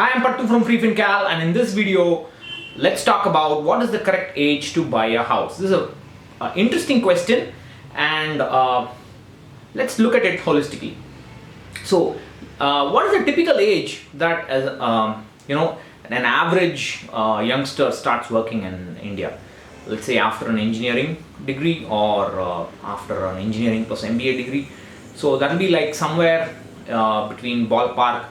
Hi, I'm Pattu from FreeFinCal, and in this video, let's talk about what is the correct age to buy a house. This is a interesting question, and let's look at it holistically. So, what is the typical age that an average youngster starts working in India? Let's say after an engineering degree or after an engineering plus MBA degree. So that will be like somewhere between ballpark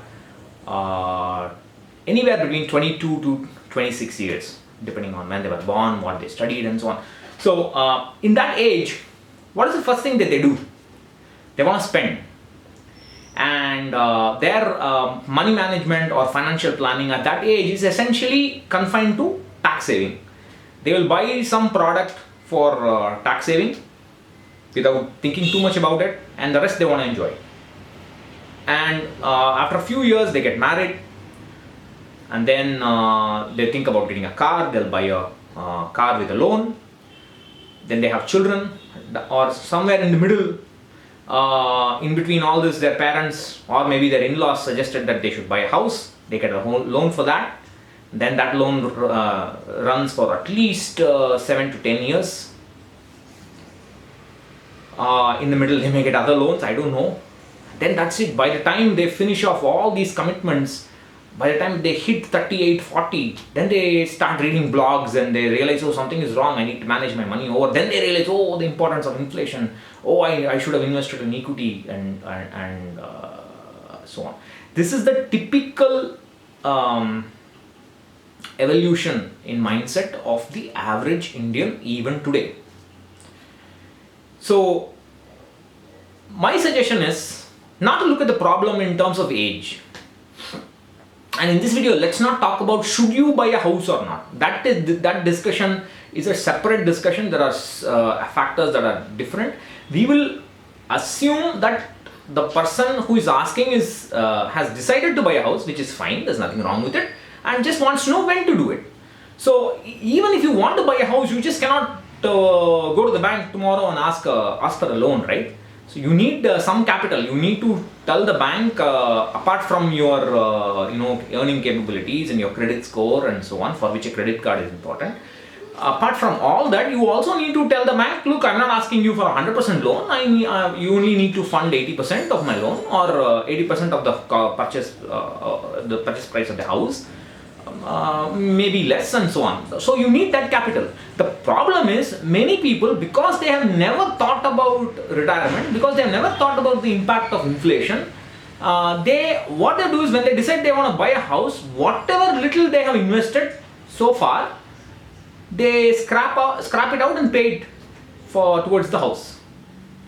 anywhere between 22 to 26 years, depending on when they were born, what they studied, and so on. So in that age, what is the first thing that they do? They want to spend, and their money management or financial planning at that age is essentially confined to tax saving. They will buy some product for tax saving without thinking too much about it, and the rest they want to enjoy. And after a few years, they get married, and then they think about getting a car. They'll buy a car with a loan. Then they have children, or somewhere in the middle, in between all this, their parents or maybe their in-laws suggested that they should buy a house. They get a whole loan for that. Then that loan runs for at least 7 to 10 years. In the middle, they may get other loans, I don't know. Then that's it. By the time they finish off all these commitments, by the time they hit 38, 40, then they start reading blogs and they realize, oh, something is wrong, I need to manage my money over. Then they realize, oh, the importance of inflation. Oh, I should have invested in equity and so on. This is the typical evolution in mindset of the average Indian even today. So my suggestion is not to look at the problem in terms of age. And in this video, let's not talk about should you buy a house or not. That discussion is a separate discussion. There are factors that are different. We will assume that the person who is asking has decided to buy a house, which is fine. There's nothing wrong with it, and just wants to know when to do it. So even if you want to buy a house, you just cannot go to the bank tomorrow and ask for a loan, right? So you need some capital. You need to tell the bank, apart from your earning capabilities and your credit score and so on, for which a credit card is important. Apart from all that, you also need to tell the bank, look, I'm not asking you for a 100% loan. You only need to fund 80% of my loan, or 80% of the purchase price of the house. Maybe less, and so on. So you need that capital. The problem is, many people, because they have never thought about retirement, because they have never thought about the impact of inflation, what they do is, when they decide they want to buy a house, whatever little they have invested so far, they scrap it out and pay it towards the house.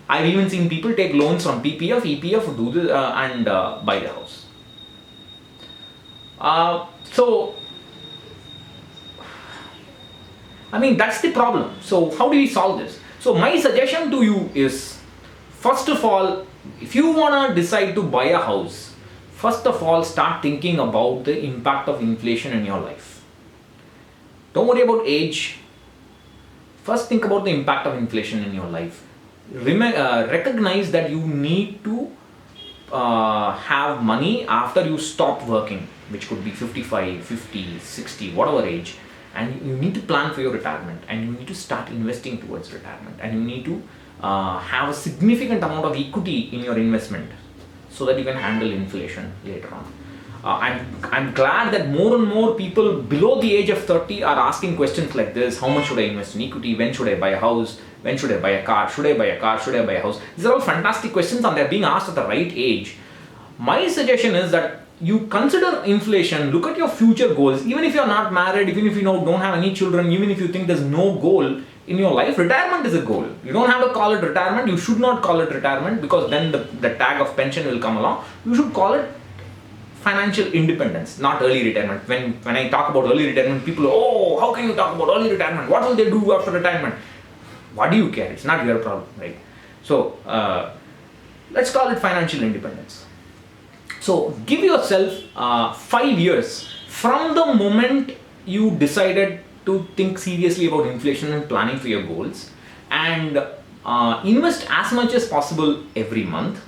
I've even seen people take loans from PPF, EPF, do this and buy the house. So, I mean, that's the problem. So how do we solve this? So my suggestion to you is, first of all, if you want to decide to buy a house, first of all, start thinking about the impact of inflation in your life. Don't worry about age. First, think about the impact of inflation in your life. Recognize that you need to have money after you stop working, which could be 55, 50, 60, whatever age, and you need to plan for your retirement, and you need to start investing towards retirement, and you need to have a significant amount of equity in your investment so that you can handle inflation later on. I'm glad that more and more people below the age of 30 are asking questions like this: how much should I invest in equity? When should I buy a house? When should I buy a car? Should I buy a car? Should I buy a house? These are all fantastic questions, and they're being asked at the right age. My suggestion is that you consider inflation, look at your future goals. Even if you're not married, even if you don't have any children, even if you think there's no goal in your life, retirement is a goal. You don't have to call it retirement. You should not call it retirement, because then the tag of pension will come along. You should call it financial independence, not early retirement. When I talk about early retirement, people, oh, how can you talk about early retirement? What will they do after retirement? What do you care? It's not your problem, right? So let's call it financial independence. So give yourself 5 years from the moment you decided to think seriously about inflation and planning for your goals, and invest as much as possible every month,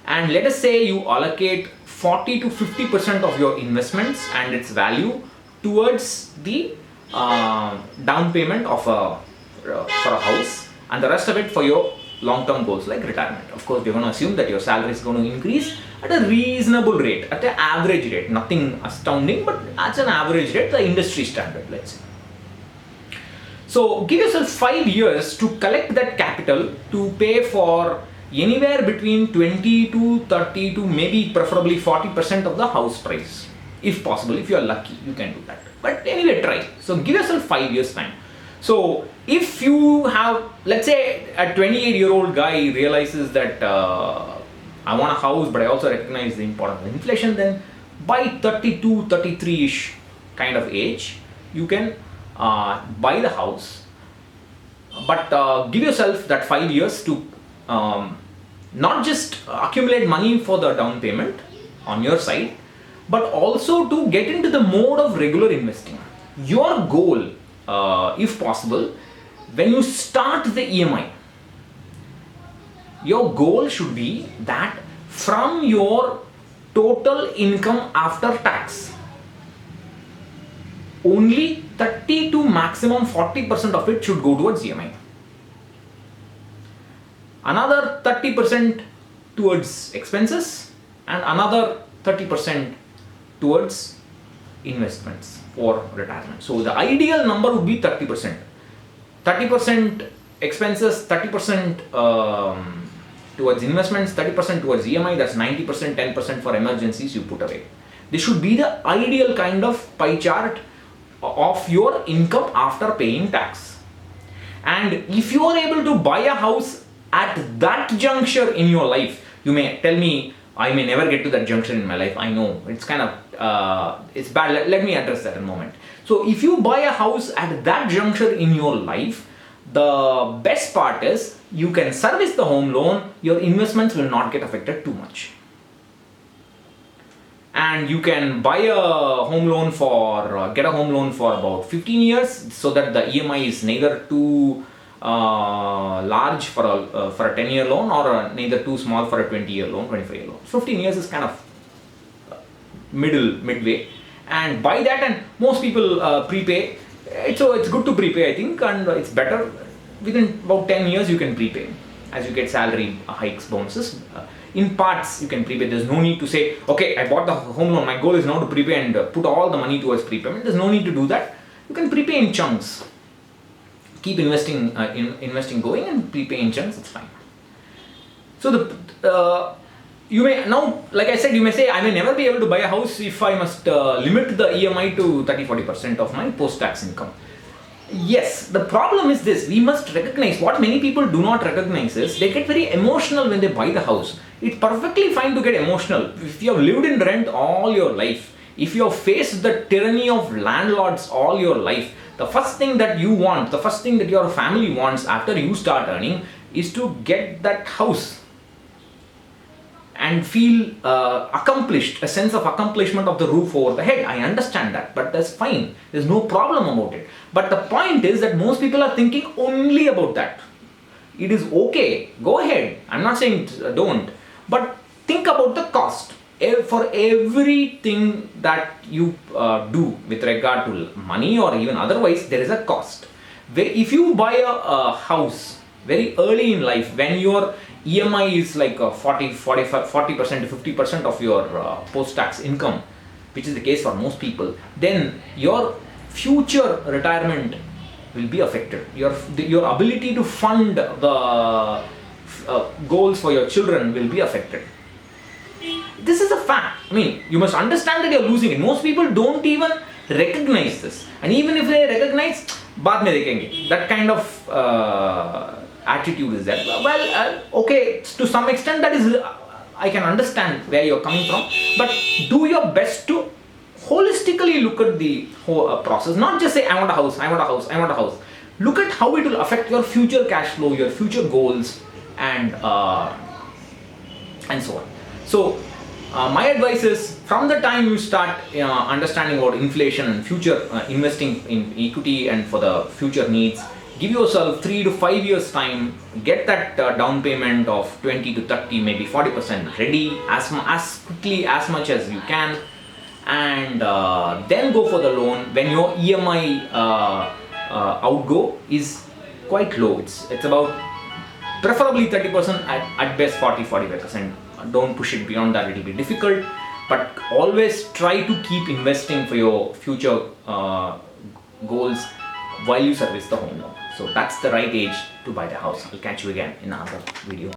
and let us say you allocate 40 to 50% of your investments and its value towards the down payment of for a house, and the rest of it for your long-term goals like retirement. Of course, we're going to assume that your salary is going to increase at a reasonable rate, at an average rate, nothing astounding, but at an average rate, the industry standard, let's say. So give yourself 5 years to collect that capital to pay for anywhere between 20 to 30 to maybe preferably 40% of the house price. If possible, if you are lucky, you can do that. But anyway, try. So give yourself 5 years time. So if you have, let's say a 28-year-old guy realizes that I want a house, but I also recognize the importance of inflation, then by 32, 33-ish kind of age, you can buy the house. But give yourself that 5 years to not just accumulate money for the down payment on your side, but also to get into the mode of regular investing. Your goal, if possible, when you start the EMI, your goal should be that from your total income after tax, only 30 to maximum 40% of it should go towards EMI. Another 30% towards expenses and another 30% towards investments or retirement. So the ideal number would be 30%. 30% expenses, 30% towards investments, 30% towards EMI, that's 90%, 10% for emergencies you put away. This should be the ideal kind of pie chart of your income after paying tax. And if you are able to buy a house at that juncture in your life, you may tell me, I may never get to that juncture in my life. I know it's kind of it's bad. Let me address that in a moment. So if you buy a house at that juncture in your life, the best part is you can service the home loan. Your investments will not get affected too much, and you can buy a home loan for get a home loan for about 15 years, so that the EMI is neither too large for a 10-year loan or neither too small for a 20-year loan, 25-year loan. 15 years is kind of midway, and by that, and most people prepay. So it's good to prepay, I think, and it's better. Within about 10 years you can prepay as you get salary hikes, bonuses. In parts you can prepay. There's no need to say, okay, I bought the home loan, my goal is now to prepay and put all the money towards prepayment. There's no need to do that. You can prepay in chunks. Keep investing investing going and prepay in chunks, it's fine. So you may now, like I said, you may say, I may never be able to buy a house if I must limit the EMI to 30-40% of my post-tax income. Yes, the problem is this: we must recognize what many people do not recognize is they get very emotional when they buy the house. It's perfectly fine to get emotional. If you have lived in rent all your life, if you have faced the tyranny of landlords all your life, the first thing that you want, the first thing that your family wants after you start earning is to get that house and feel accomplished, a sense of accomplishment of the roof over the head. I understand that, but that's fine. There's no problem about it. But the point is that most people are thinking only about that. It is okay, go ahead. I'm not saying don't, but think about the cost. For everything that you do with regard to money or even otherwise, there is a cost. If you buy a house very early in life, when your EMI is like 40% to 50% of your post-tax income, which is the case for most people, then your future retirement will be affected. Your ability to fund the goals for your children will be affected. This is a fact. I mean, you must understand that you're losing it. Most people don't even recognize this. And even if they recognize, baad mein dekhenge. That kind of attitude is there. Well, okay, to some extent that is, I can understand where you're coming from. But do your best to holistically look at the whole process. Not just say, I want a house, I want a house, I want a house. Look at how it will affect your future cash flow, your future goals, and so on. So, my advice is, from the time you start understanding about inflation and future investing in equity and for the future needs, give yourself 3 to 5 years time, get that down payment of 20 to 30, maybe 40% ready as quickly as much as you can, and then go for the loan when your EMI outgo is quite low. It's about preferably 30%, at best 40-45%. Don't push it beyond that, it will be difficult, but always try to keep investing for your future goals while you service the home loan. So that's the right age to buy the house. I'll catch you again in another video.